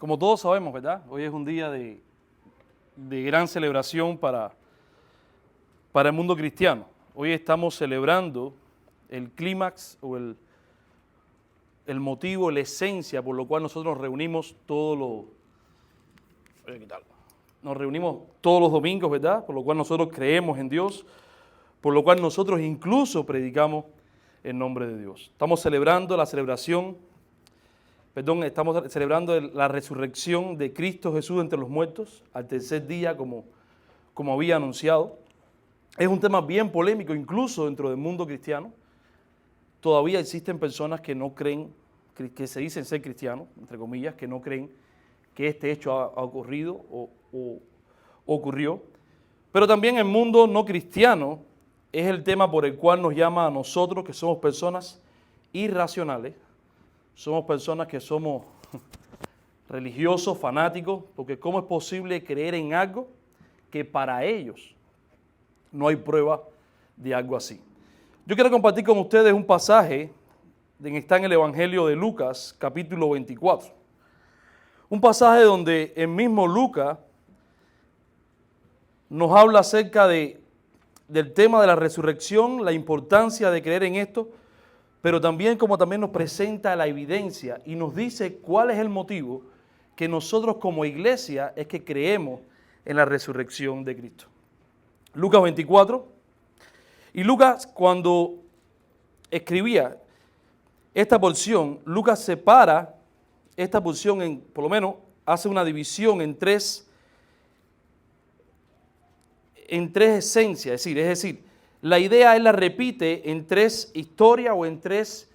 Como todos sabemos, ¿verdad? Hoy es un día de gran celebración para el mundo cristiano. Hoy estamos celebrando el clímax o el motivo, la esencia por lo cual nosotros nos reunimos nos reunimos todos los domingos, ¿verdad? Por lo cual nosotros creemos en Dios, por lo cual nosotros incluso predicamos en nombre de Dios. Estamos celebrando estamos celebrando la resurrección de Cristo Jesús entre los muertos al tercer día, como había anunciado. Es un tema bien polémico, incluso dentro del mundo cristiano. Todavía existen personas que no creen, que se dicen ser cristianos, entre comillas, que no creen que este hecho ha ocurrido o ocurrió. Pero también el mundo no cristiano es el tema por el cual nos llama a nosotros, que somos personas irracionales, somos personas que somos religiosos, fanáticos, porque ¿cómo es posible creer en algo que para ellos no hay prueba de algo así? Yo quiero compartir con ustedes un pasaje que está en el Evangelio de Lucas, capítulo 24. Un pasaje donde el mismo Lucas nos habla acerca del tema de la resurrección, la importancia de creer en esto, pero también nos presenta la evidencia y nos dice cuál es el motivo que nosotros como iglesia es que creemos en la resurrección de Cristo. Lucas 24, y Lucas cuando escribía esta porción, Lucas separa esta porción por lo menos hace una división en tres esencias, es decir, la idea él la repite en tres historias o en tres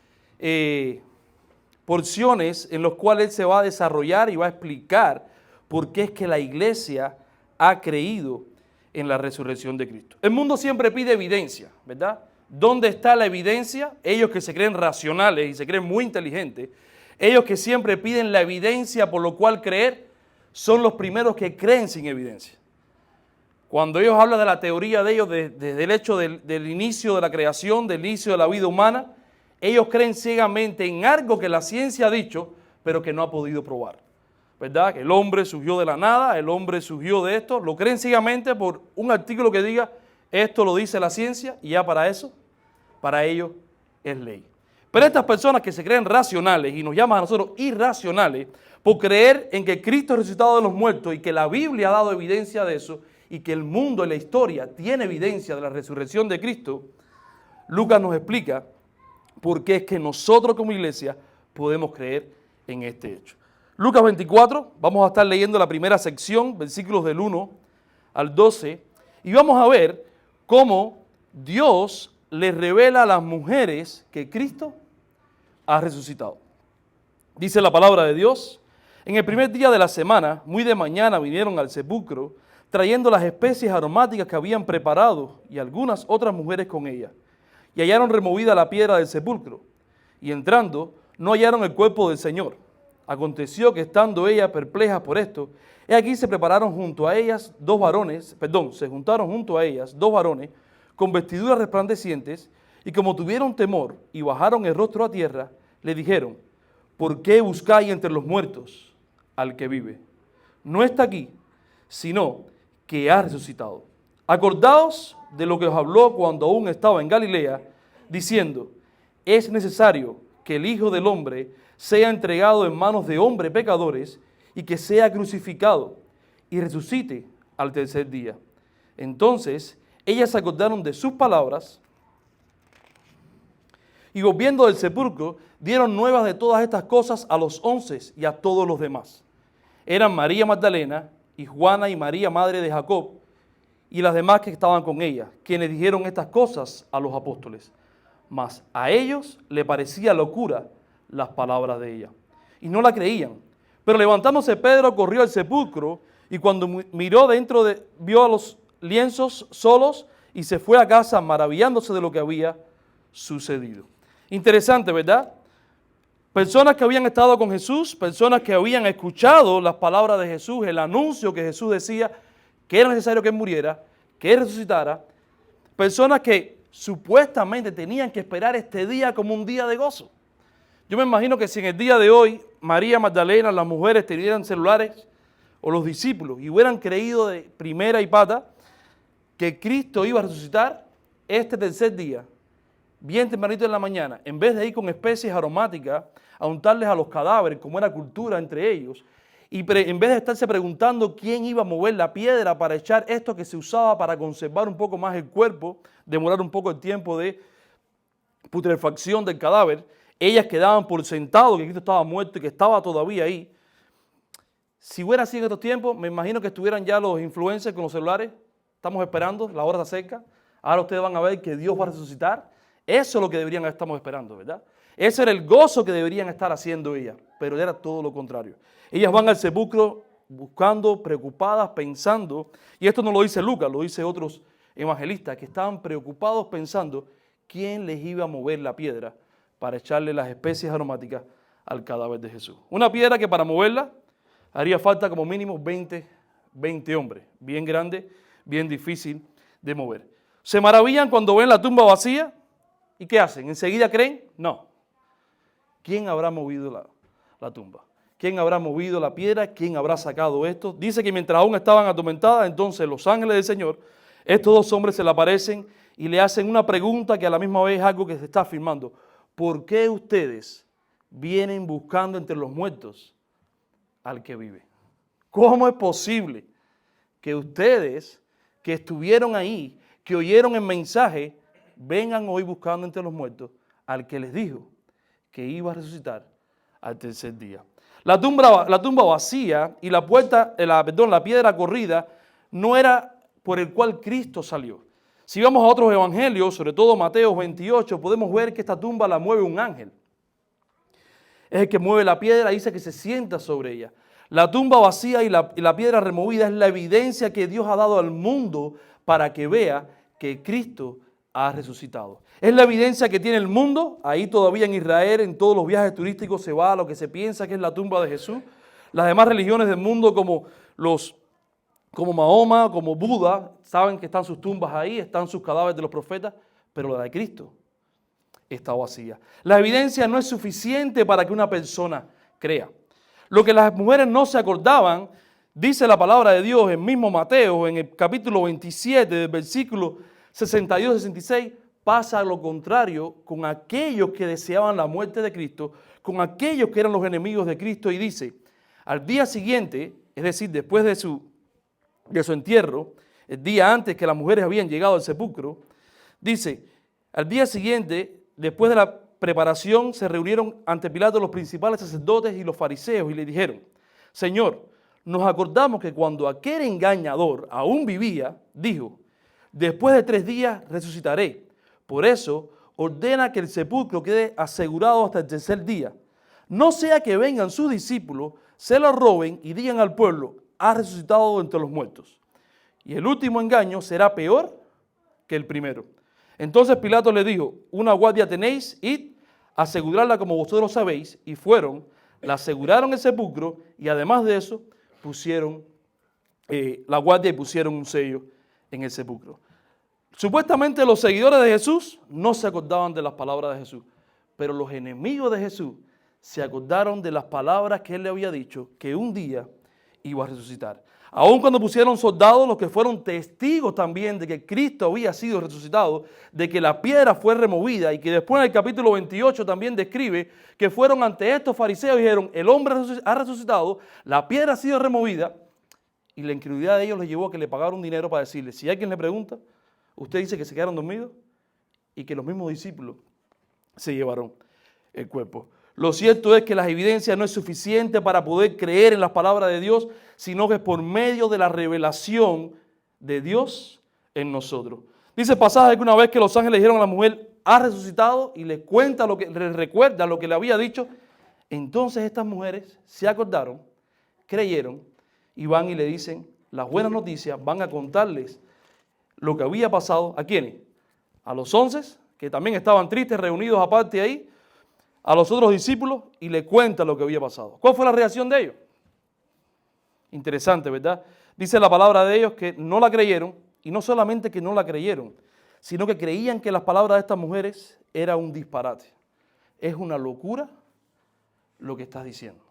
porciones en las cuales él se va a desarrollar y va a explicar por qué es que la iglesia ha creído en la resurrección de Cristo. El mundo siempre pide evidencia, ¿verdad? ¿Dónde está la evidencia? Ellos que se creen racionales y se creen muy inteligentes, ellos que siempre piden la evidencia por lo cual creer, son los primeros que creen sin evidencia. Cuando ellos hablan de la teoría de ellos, desde el hecho del inicio de la creación, del inicio de la vida humana, ellos creen ciegamente en algo que la ciencia ha dicho, pero que no ha podido probar. ¿Verdad? Que el hombre surgió de la nada, el hombre surgió de esto, lo creen ciegamente por un artículo que diga, esto lo dice la ciencia, y ya para eso, para ellos es ley. Pero estas personas que se creen racionales y nos llaman a nosotros irracionales, por creer en que Cristo es resucitado de los muertos y que la Biblia ha dado evidencia de eso, y que el mundo y la historia tiene evidencia de la resurrección de Cristo, Lucas nos explica por qué es que nosotros como iglesia podemos creer en este hecho. Lucas 24, vamos a estar leyendo la primera sección, versículos del 1 al 12, y vamos a ver cómo Dios les revela a las mujeres que Cristo ha resucitado. Dice la palabra de Dios: en el primer día de la semana, muy de mañana, vinieron al sepulcro, trayendo las especies aromáticas que habían preparado y algunas otras mujeres con ellas. Y hallaron removida la piedra del sepulcro. Y entrando, no hallaron el cuerpo del Señor. Aconteció que estando ellas perplejas por esto, he aquí se juntaron junto a ellas dos varones con vestiduras resplandecientes, y como tuvieron temor y bajaron el rostro a tierra, le dijeron: ¿por qué buscáis entre los muertos al que vive? No está aquí, sino que ha resucitado. Acordaos de lo que os habló cuando aún estaba en Galilea, diciendo: es necesario que el Hijo del Hombre sea entregado en manos de hombres pecadores y que sea crucificado y resucite al tercer día. Entonces ellas se acordaron de sus palabras y, volviendo del sepulcro, dieron nuevas de todas estas cosas a los 11 y a todos los demás. Eran María Magdalena y Juana y María, madre de Jacob, y las demás que estaban con ella, quienes dijeron estas cosas a los apóstoles. Mas a ellos le parecía locura las palabras de ella, y no la creían. Pero levantándose Pedro, corrió al sepulcro, y cuando miró dentro, vio a los lienzos solos, y se fue a casa maravillándose de lo que había sucedido. Interesante, ¿verdad? Personas que habían estado con Jesús, personas que habían escuchado las palabras de Jesús, el anuncio que Jesús decía que era necesario que él muriera, que él resucitara, personas que supuestamente tenían que esperar este día como un día de gozo. Yo me imagino que si en el día de hoy María Magdalena, las mujeres tuvieran celulares, o los discípulos, y hubieran creído de primera y pata que Cristo iba a resucitar este tercer día, bien tempranito en la mañana, en vez de ir con especies aromáticas a untarles a los cadáveres, como era cultura entre ellos, y en vez de estarse preguntando quién iba a mover la piedra para echar esto que se usaba para conservar un poco más el cuerpo, demorar un poco el tiempo de putrefacción del cadáver, ellas quedaban por sentado que Cristo estaba muerto y que estaba todavía ahí. Si hubiera así en estos tiempos, me imagino que estuvieran ya los influencers con los celulares. Estamos esperando, la hora está cerca. Ahora ustedes van a ver que Dios va a resucitar. Eso es lo que estamos esperando, ¿verdad? Ese era el gozo que deberían estar haciendo ellas, pero era todo lo contrario. Ellas van al sepulcro buscando, preocupadas, pensando, y esto no lo dice Lucas, lo dice otros evangelistas, que estaban preocupados pensando quién les iba a mover la piedra para echarle las especies aromáticas al cadáver de Jesús. Una piedra que para moverla haría falta como mínimo 20 hombres, bien grande, bien difícil de mover. ¿Se maravillan cuando ven la tumba vacía? ¿Y qué hacen? ¿Enseguida creen? No. ¿Quién habrá movido la tumba? ¿Quién habrá movido la piedra? ¿Quién habrá sacado esto? Dice que mientras aún estaban atormentadas, entonces los ángeles del Señor, estos dos hombres se le aparecen y le hacen una pregunta que a la misma vez es algo que se está afirmando. ¿Por qué ustedes vienen buscando entre los muertos al que vive? ¿Cómo es posible que ustedes que estuvieron ahí, que oyeron el mensaje, vengan hoy buscando entre los muertos al que les dijo que iba a resucitar al tercer día? La tumba vacía y la piedra corrida no era por el cual Cristo salió. Si vamos a otros evangelios, sobre todo Mateo 28, podemos ver que esta tumba la mueve un ángel. Es el que mueve la piedra y dice que se sienta sobre ella. La tumba vacía y la piedra removida es la evidencia que Dios ha dado al mundo para que vea que Cristo ha resucitado. Es la evidencia que tiene el mundo. Ahí todavía en Israel, en todos los viajes turísticos se va a lo que se piensa que es la tumba de Jesús. Las demás religiones del mundo como Mahoma, como Buda, saben que están sus tumbas ahí, están sus cadáveres de los profetas, pero la de Cristo está vacía. La evidencia no es suficiente para que una persona crea. Lo que las mujeres no se acordaban, dice la palabra de Dios en mismo Mateo, en el capítulo 27, del versículo 62-66, pasa lo contrario con aquellos que deseaban la muerte de Cristo, con aquellos que eran los enemigos de Cristo, y dice, al día siguiente, es decir, después de su entierro, el día antes que las mujeres habían llegado al sepulcro, dice, al día siguiente, después de la preparación, se reunieron ante Pilato los principales sacerdotes y los fariseos y le dijeron, Señor, nos acordamos que cuando aquel engañador aún vivía, dijo, después de 3 días resucitaré. Por eso, ordena que el sepulcro quede asegurado hasta el tercer día. No sea que vengan sus discípulos, se lo roben y digan al pueblo, ha resucitado entre los muertos. Y el último engaño será peor que el primero. Entonces Pilato le dijo, una guardia tenéis, id, asegurarla como vosotros sabéis. Y fueron, la aseguraron el sepulcro y además de eso pusieron la guardia y pusieron un sello en el sepulcro. Supuestamente los seguidores de Jesús no se acordaban de las palabras de Jesús, pero los enemigos de Jesús se acordaron de las palabras que él le había dicho, que un día iba a resucitar. Aun cuando pusieron soldados, los que fueron testigos también de que Cristo había sido resucitado, de que la piedra fue removida y que después en el capítulo 28 también describe que fueron ante estos fariseos y dijeron, el hombre ha resucitado, la piedra ha sido removida, y la incredulidad de ellos les llevó a que le pagaron dinero para decirle, si alguien le pregunta, usted dice que se quedaron dormidos y que los mismos discípulos se llevaron el cuerpo. Lo cierto es que la evidencia no es suficiente para poder creer en las palabras de Dios, sino que es por medio de la revelación de Dios en nosotros. Dice el pasaje que una vez que los ángeles dijeron a la mujer, ha resucitado, y les recuerda lo que le había dicho, entonces estas mujeres se acordaron, creyeron, y van y le dicen las buenas noticias, van a contarles lo que había pasado. ¿A quiénes? A los 11, que también estaban tristes, reunidos aparte ahí, a los otros discípulos, y le cuenta lo que había pasado. ¿Cuál fue la reacción de ellos? Interesante, ¿verdad? Dice la palabra de ellos que no la creyeron, y no solamente que no la creyeron, sino que creían que las palabras de estas mujeres eran un disparate. Es una locura lo que estás diciendo.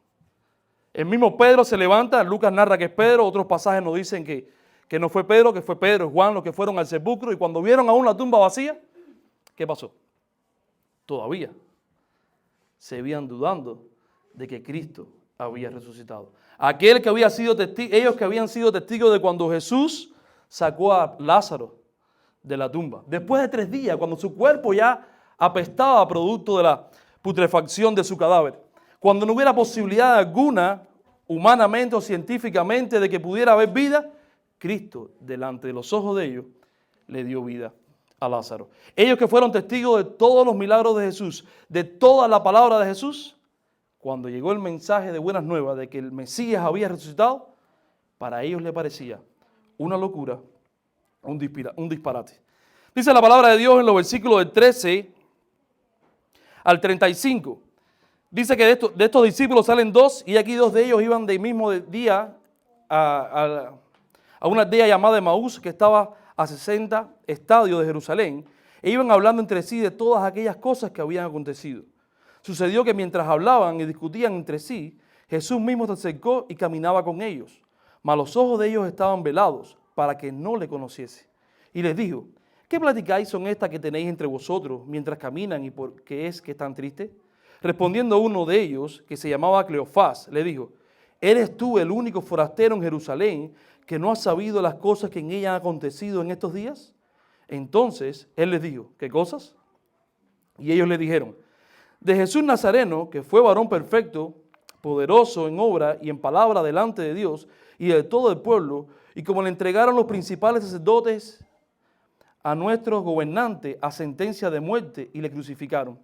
El mismo Pedro se levanta, Lucas narra que es Pedro, otros pasajes nos dicen que no fue Pedro, que fue Pedro y Juan los que fueron al sepulcro, y cuando vieron aún la tumba vacía, ¿qué pasó? Todavía seguían dudando de que Cristo había resucitado. Aquel que había sido testigo, ellos que habían sido testigos de cuando Jesús sacó a Lázaro de la tumba. Después de 3 días, cuando su cuerpo ya apestaba producto de la putrefacción de su cadáver. Cuando no hubiera posibilidad alguna, humanamente o científicamente, de que pudiera haber vida, Cristo, delante de los ojos de ellos, le dio vida a Lázaro. Ellos que fueron testigos de todos los milagros de Jesús, de toda la palabra de Jesús, cuando llegó el mensaje de buenas nuevas de que el Mesías había resucitado, para ellos le parecía una locura, un disparate. Dice la palabra de Dios en los versículos del 13 al 35. Dice que de estos discípulos salen 2 y aquí 2 de ellos iban del mismo día a una aldea llamada Emaús que estaba a 60 estadios de Jerusalén e iban hablando entre sí de todas aquellas cosas que habían acontecido. Sucedió que mientras hablaban y discutían entre sí, Jesús mismo se acercó y caminaba con ellos, mas los ojos de ellos estaban velados para que no le conociese. Y les dijo, ¿qué platicáis son estas que tenéis entre vosotros mientras caminan y por qué es que están tristes? Respondiendo uno de ellos, que se llamaba Cleofás, le dijo, ¿eres tú el único forastero en Jerusalén que no ha sabido las cosas que en ella han acontecido en estos días? Entonces él les dijo, ¿qué cosas? Y ellos le dijeron, de Jesús Nazareno, que fue varón perfecto, poderoso en obra y en palabra delante de Dios y de todo el pueblo, y como le entregaron los principales sacerdotes a nuestros gobernantes a sentencia de muerte y le crucificaron.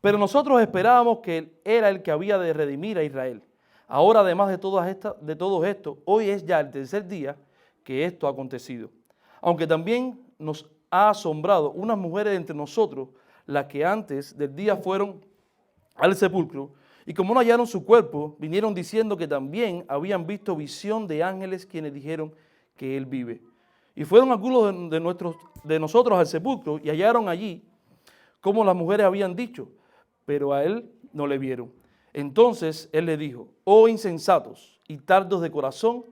Pero nosotros esperábamos que él era el que había de redimir a Israel. Ahora, además de todo esto, hoy es ya el 3er día que esto ha acontecido. Aunque también nos ha asombrado unas mujeres entre nosotros, las que antes del día fueron al sepulcro, y como no hallaron su cuerpo, vinieron diciendo que también habían visto visión de ángeles quienes dijeron que él vive. Y fueron algunos de nosotros al sepulcro y hallaron allí como las mujeres habían dicho, pero a él no le vieron. Entonces él le dijo, oh insensatos y tardos de corazón,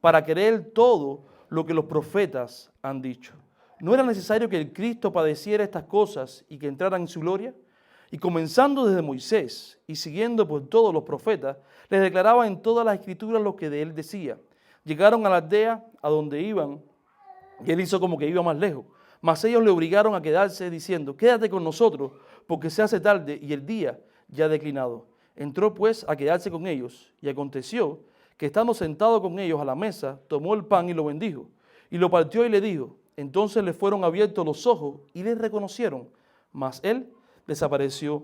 para creer todo lo que los profetas han dicho. ¿No era necesario que el Cristo padeciera estas cosas y que entrara en su gloria? Y comenzando desde Moisés y siguiendo por todos los profetas, les declaraba en todas las escrituras lo que de él decía. Llegaron a la aldea a donde iban y él hizo como que iba más lejos. Mas ellos le obligaron a quedarse diciendo, quédate con nosotros porque se hace tarde y el día ya ha declinado. Entró pues a quedarse con ellos y aconteció que estando sentado con ellos a la mesa, tomó el pan y lo bendijo y lo partió y le dijo. Entonces le fueron abiertos los ojos y le reconocieron, mas él desapareció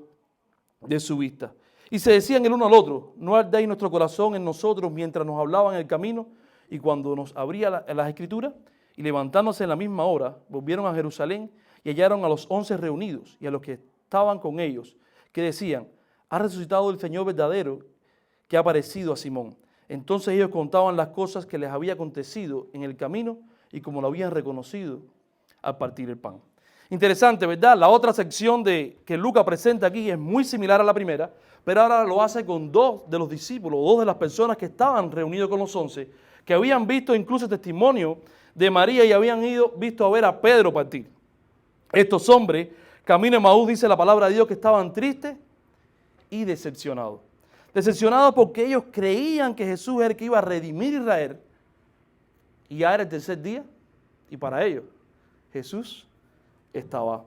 de su vista. Y se decían el uno al otro, no ardáis nuestro corazón en nosotros mientras nos hablaban en el camino y cuando nos abría las escrituras. Y levantándose en la misma hora, volvieron a Jerusalén y hallaron a los 11 reunidos y a los que estaban con ellos, que decían, ha resucitado el Señor verdadero que ha aparecido a Simón. Entonces ellos contaban las cosas que les había acontecido en el camino y como lo habían reconocido al partir el pan. Interesante, ¿verdad? La otra sección que Lucas presenta aquí es muy similar a la primera, pero ahora lo hace con 2 de los discípulos, 2 de las personas que estaban reunidos con los 11, que habían visto incluso testimonio de María y habían visto a ver a Pedro partir. Estos hombres, camino a Emaús, dice la palabra de Dios, que estaban tristes y decepcionados. Decepcionados porque ellos creían que Jesús era el que iba a redimir a Israel y ya era el 3er día y para ellos Jesús estaba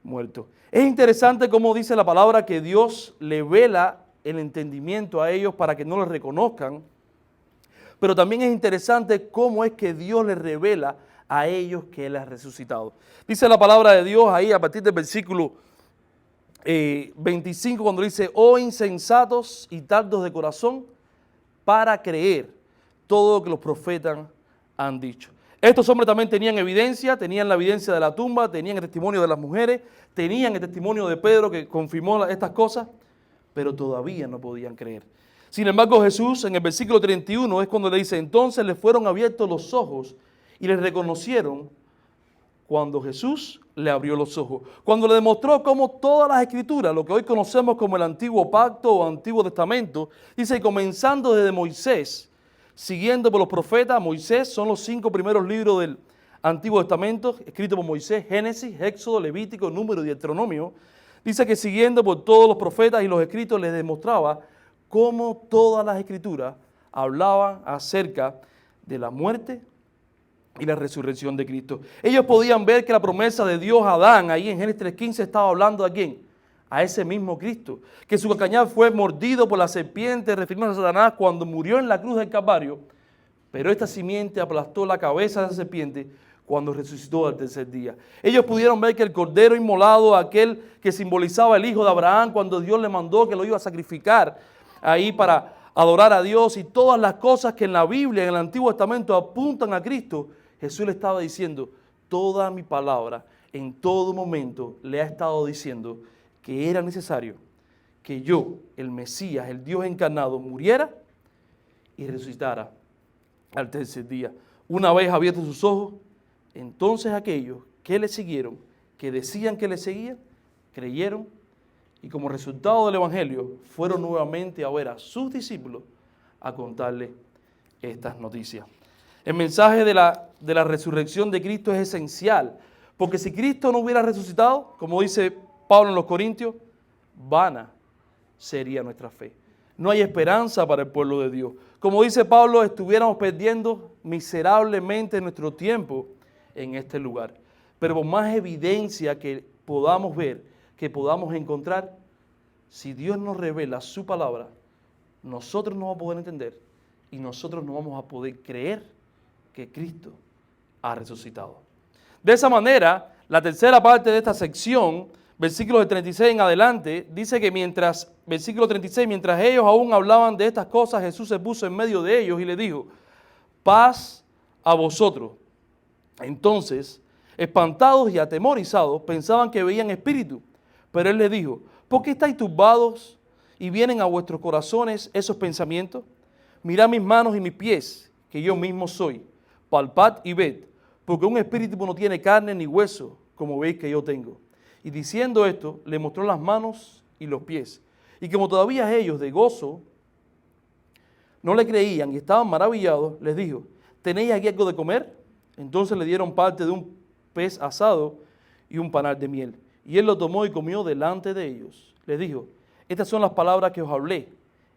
muerto. Es interesante cómo dice la palabra que Dios le vela el entendimiento a ellos para que no lo reconozcan. Pero también es interesante cómo es que Dios les revela a ellos que Él ha resucitado. Dice la palabra de Dios ahí a partir del versículo 25 cuando dice, oh insensatos y tardos de corazón para creer todo lo que los profetas han dicho. Estos hombres también tenían evidencia, tenían la evidencia de la tumba, tenían el testimonio de las mujeres, tenían el testimonio de Pedro que confirmó estas cosas, pero todavía no podían creer. Sin embargo, Jesús en el versículo 31 es cuando le dice, entonces les fueron abiertos los ojos y les reconocieron, cuando Jesús le abrió los ojos, cuando le demostró cómo todas las escrituras, lo que hoy conocemos como el Antiguo Pacto o Antiguo Testamento, dice, comenzando desde Moisés, siguiendo por los profetas. Moisés son los 5 primeros libros del Antiguo Testamento, escritos por Moisés: Génesis, Éxodo, Levítico, Número y Deuteronomio. Dice que siguiendo por todos los profetas y los escritos les demostraba cómo todas las escrituras hablaban acerca de la muerte y la resurrección de Cristo. Ellos podían ver que la promesa de Dios a Adán, ahí en Génesis 3:15, estaba hablando a quién, a ese mismo Cristo, que su calcañar fue mordido por la serpiente, refiriéndose a Satanás cuando murió en la cruz del Calvario, pero esta simiente aplastó la cabeza de esa serpiente cuando resucitó al tercer día. Ellos pudieron ver que el cordero inmolado, aquel que simbolizaba el hijo de Abraham, cuando Dios le mandó que lo iba a sacrificar ahí para adorar a Dios, y todas las cosas que en la Biblia, en el Antiguo Testamento, apuntan a Cristo, Jesús le estaba diciendo, toda mi palabra, en todo momento, le ha estado diciendo que era necesario que yo, el Mesías, el Dios encarnado, muriera y resucitara al tercer día. Una vez abiertos sus ojos, entonces aquellos que le siguieron, que decían que le seguían, creyeron, y como resultado del Evangelio, fueron nuevamente a ver a sus discípulos a contarles estas noticias. El mensaje de la resurrección de Cristo es esencial, porque si Cristo no hubiera resucitado, como dice Pablo en los Corintios, vana sería nuestra fe. No hay esperanza para el pueblo de Dios. Como dice Pablo, estuviéramos perdiendo miserablemente nuestro tiempo en este lugar. Pero por más evidencia que podamos ver, que podamos encontrar, si Dios nos revela su palabra, nosotros no vamos a poder entender y nosotros no vamos a poder creer que Cristo ha resucitado. De esa manera, la tercera parte de esta sección, versículos de 36 en adelante, dice que versículo 36, mientras ellos aún hablaban de estas cosas, Jesús se puso en medio de ellos y les dijo, paz a vosotros. Entonces, espantados y atemorizados, pensaban que veían espíritu, pero él les dijo, ¿por qué estáis turbados y vienen a vuestros corazones esos pensamientos? Mirad mis manos y mis pies, que yo mismo soy. Palpad y ved, porque un espíritu no tiene carne ni hueso, como veis que yo tengo. Y diciendo esto, le mostró las manos y los pies. Y como todavía ellos de gozo no le creían y estaban maravillados, les dijo, ¿tenéis aquí algo de comer? Entonces le dieron parte de un pez asado y un panal de miel. Y él lo tomó y comió delante de ellos. Les dijo, estas son las palabras que os hablé,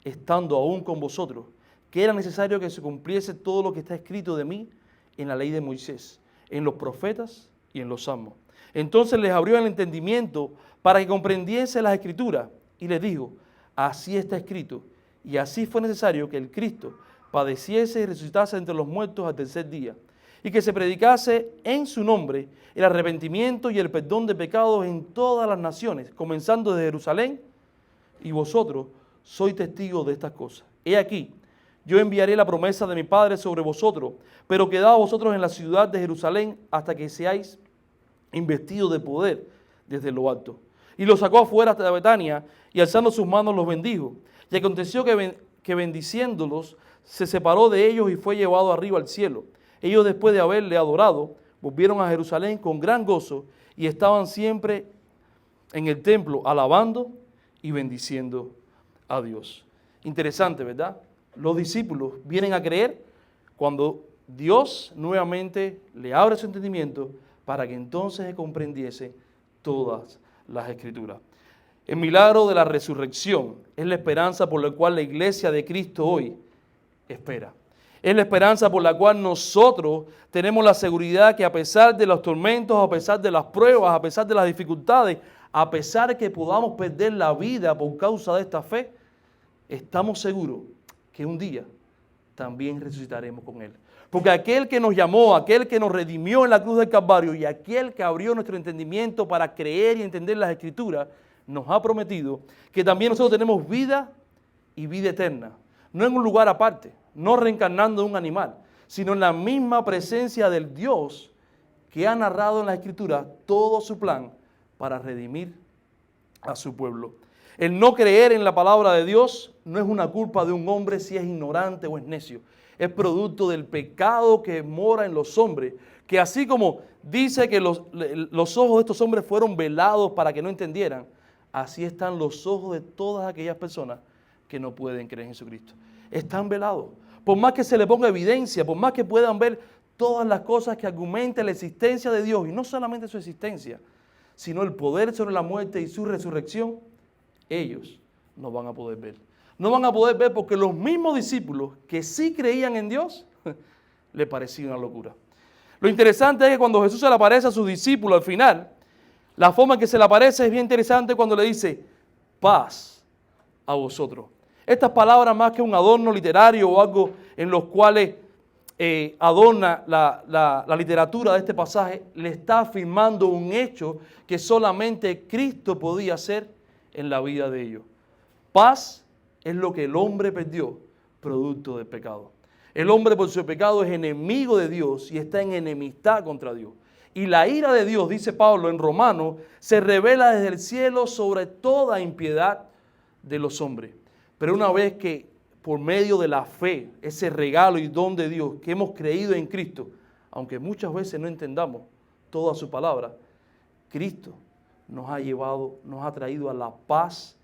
estando aún con vosotros, que era necesario que se cumpliese todo lo que está escrito de mí en la ley de Moisés, en los profetas y en los salmos. Entonces les abrió el entendimiento para que comprendiese las escrituras y les dijo, así está escrito, y así fue necesario que el Cristo padeciese y resucitase entre los muertos al tercer día, y que se predicase en su nombre el arrepentimiento y el perdón de pecados en todas las naciones, comenzando desde Jerusalén, y vosotros sois testigos de estas cosas. He aquí, yo enviaré la promesa de mi Padre sobre vosotros, pero quedaos vosotros en la ciudad de Jerusalén hasta que seáis investidos de poder desde lo alto. Y los sacó afuera hasta Betania, y alzando sus manos los bendijo. Y aconteció que bendiciéndolos, se separó de ellos y fue llevado arriba al cielo. Ellos, después de haberle adorado, volvieron a Jerusalén con gran gozo y estaban siempre en el templo alabando y bendiciendo a Dios. Interesante, ¿verdad? Los discípulos vienen a creer cuando Dios nuevamente le abre su entendimiento para que entonces comprendiese todas las Escrituras. El milagro de la resurrección es la esperanza por la cual la iglesia de Cristo hoy espera. Es la esperanza por la cual nosotros tenemos la seguridad que a pesar de los tormentos, a pesar de las pruebas, a pesar de las dificultades, a pesar de que podamos perder la vida por causa de esta fe, estamos seguros que un día también resucitaremos con Él. Porque aquel que nos llamó, aquel que nos redimió en la cruz del Calvario y aquel que abrió nuestro entendimiento para creer y entender las Escrituras, nos ha prometido que también nosotros tenemos vida y vida eterna. No en un lugar aparte, no reencarnando en un animal, sino en la misma presencia del Dios que ha narrado en la Escritura todo su plan para redimir a su pueblo. El no creer en la palabra de Dios no es una culpa de un hombre si es ignorante o es necio. Es producto del pecado que mora en los hombres, que así como dice que los ojos de estos hombres fueron velados para que no entendieran, así están los ojos de todas aquellas personas que no pueden creer en Jesucristo. Están velados. Por más que se le ponga evidencia, por más que puedan ver todas las cosas que argumentan la existencia de Dios, y no solamente su existencia, sino el poder sobre la muerte y su resurrección, ellos no van a poder ver. No van a poder ver porque los mismos discípulos que sí creían en Dios, le parecía una locura. Lo interesante es que cuando Jesús se le aparece a sus discípulos al final, la forma en que se le aparece es bien interesante cuando le dice, paz a vosotros. Estas palabras, más que un adorno literario o algo en los cuales adorna la literatura de este pasaje, le está afirmando un hecho que solamente Cristo podía hacer en la vida de ellos. Paz es lo que el hombre perdió producto del pecado. El hombre por su pecado es enemigo de Dios y está en enemistad contra Dios. Y la ira de Dios, dice Pablo en Romanos, se revela desde el cielo sobre toda impiedad de los hombres. Pero una vez que por medio de la fe, ese regalo y don de Dios que hemos creído en Cristo, aunque muchas veces no entendamos toda su palabra, Cristo nos ha traído a la paz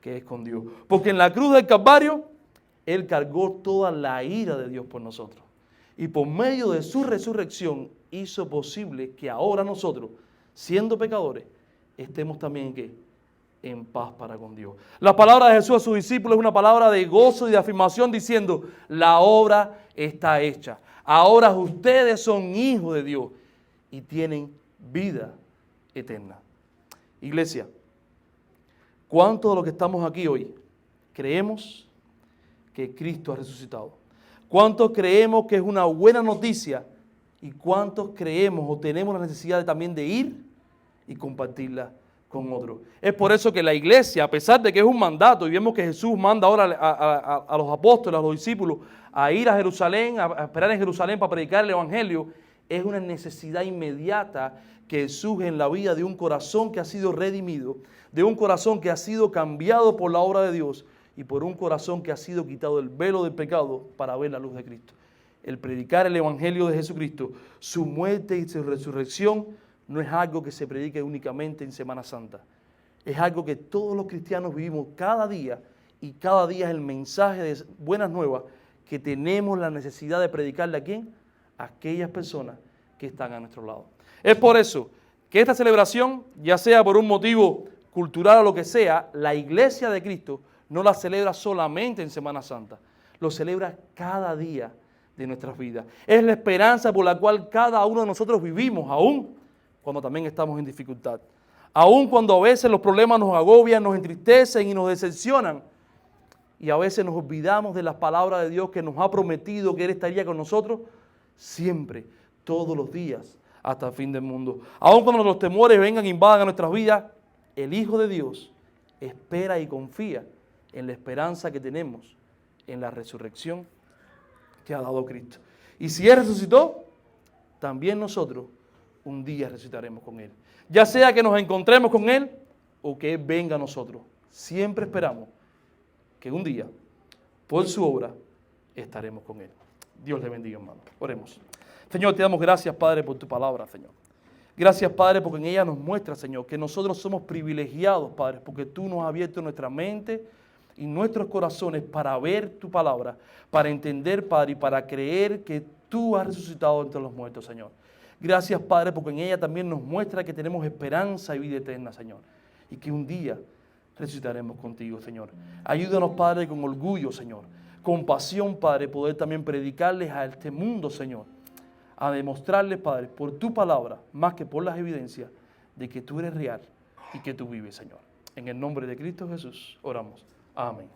que es con Dios. Porque en la cruz del Calvario, Él cargó toda la ira de Dios por nosotros. Y por medio de su resurrección hizo posible que ahora nosotros, siendo pecadores, estemos también en paz para con Dios. La palabra de Jesús a sus discípulos es una palabra de gozo y de afirmación diciendo, la obra está hecha. Ahora ustedes son hijos de Dios y tienen vida eterna. Iglesia, ¿cuántos de los que estamos aquí hoy creemos que Cristo ha resucitado? ¿Cuántos creemos que es una buena noticia? ¿Y cuántos creemos o tenemos la necesidad también de ir y compartirla con otros? Es por eso que la iglesia, a pesar de que es un mandato, y vemos que Jesús manda ahora a los apóstoles, a los discípulos, a ir a Jerusalén, a esperar en Jerusalén para predicar el Evangelio, es una necesidad inmediata que surge en la vida de un corazón que ha sido redimido, de un corazón que ha sido cambiado por la obra de Dios y por un corazón que ha sido quitado el velo del pecado para ver la luz de Cristo. El predicar el Evangelio de Jesucristo, su muerte y su resurrección, no es algo que se predique únicamente en Semana Santa. Es algo que todos los cristianos vivimos cada día y cada día es el mensaje de buenas nuevas que tenemos la necesidad de predicarle a ¿quién? A aquellas personas que están a nuestro lado. Es por eso que esta celebración, ya sea por un motivo cultural o lo que sea, la Iglesia de Cristo no la celebra solamente en Semana Santa, lo celebra cada día de nuestras vidas. Es la esperanza por la cual cada uno de nosotros vivimos, aún cuando también estamos en dificultad. Aún cuando a veces los problemas nos agobian, nos entristecen y nos decepcionan. Y a veces nos olvidamos de las palabras de Dios que nos ha prometido que Él estaría con nosotros siempre, todos los días, hasta el fin del mundo. Aún cuando los temores vengan e invadan a nuestras vidas, el Hijo de Dios espera y confía en la esperanza que tenemos en la resurrección que ha dado Cristo. Y si Él resucitó, también nosotros un día resucitaremos con Él. Ya sea que nos encontremos con Él o que Él venga a nosotros. Siempre esperamos que un día, por su obra, estaremos con Él. Dios le bendiga, hermano. Oremos. Señor, te damos gracias, Padre, por tu palabra, Señor. Gracias, Padre, porque en ella nos muestra, Señor, que nosotros somos privilegiados, Padre, porque tú nos has abierto nuestra mente y nuestros corazones para ver tu palabra, para entender, Padre, y para creer que tú has resucitado entre los muertos, Señor. Gracias, Padre, porque en ella también nos muestra que tenemos esperanza y vida eterna, Señor, y que un día resucitaremos contigo, Señor. Ayúdanos, Padre, con orgullo, Señor, con pasión, Padre, poder también predicarles a este mundo, Señor, a demostrarles, Padre, por tu palabra, más que por las evidencias, de que tú eres real y que tú vives, Señor. En el nombre de Cristo Jesús oramos. Amén.